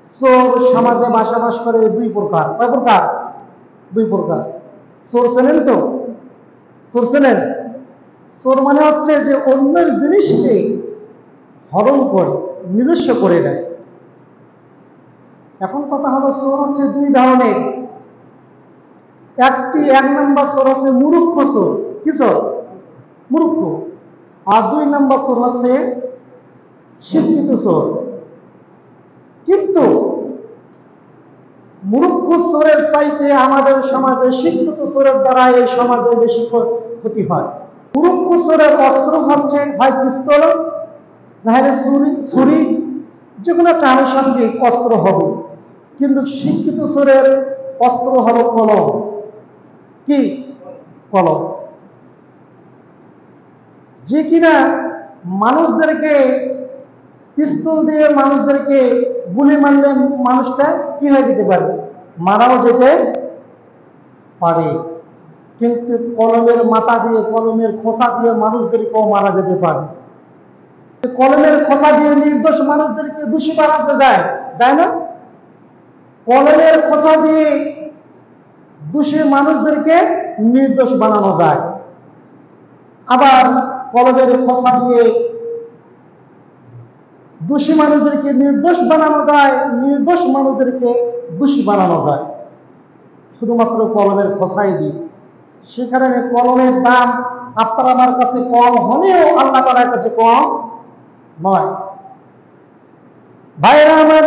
চোর সমাজে বসবাস করে দুই প্রকার। কয় প্রকার? দুই প্রকার। চোর চেনেন তো? চোর চেনেন? চোর মানে হচ্ছে যে অন্যের জিনিসকে হরণ করে নিজস্ব করে নেয়। এখন কথা হলো চোর হচ্ছে দুই ধরনের। এক নম্বর চোর হচ্ছে মূর্খ চোর। কি চোর? মূর্খ। আর দুই নম্বর চোর হচ্ছে শিক্ষিত চোর। কিন্তু মূর্খ চোরের চাইতে আমাদের সমাজে শিক্ষিত চোরের দ্বারা এই সমাজে বেশি ক্ষতি হয়। মূর্খ চোরের অস্ত্র হচ্ছে হয় পিস্তল, নাহলে ছুরি, যে কোনো একটা আনুষঙ্গিক অস্ত্র হবে। কিন্তু শিক্ষিত চোরের অস্ত্র হলো কলম। কি? কলম। যে কিনা মানুষদেরকে পিস্তল দিয়ে মানুষদেরকে গুলি মারলে মানুষটা কি হয়ে যেতে পারে? মারাও যেতে পারে। কিন্তু কলমের মাথা দিয়ে, কলমের খোসা দিয়ে মানুষদেরকেও মারা যেতে পারে। কলমের খোসা দিয়ে নির্দোষ মানুষদেরকে দোষী বানাতে যায়, যায় না? কলমের খোসা দিয়ে দোষী মানুষদেরকে নির্দোষ বানানো যায়। আবার কলমের খোসা দিয়ে দোষী মানুষদেরকে নির্দোষ বানানো যায়, নির্দোষ মানুষদেরকে দোষী বানানো যায় শুধুমাত্র কলমের খোসাই দিয়ে। সে কারণে কলমের দাম আপনার আমার কাছে কম হলেও আল্লাহ তাআলার কাছে কম নয়। ভাইরা আমার,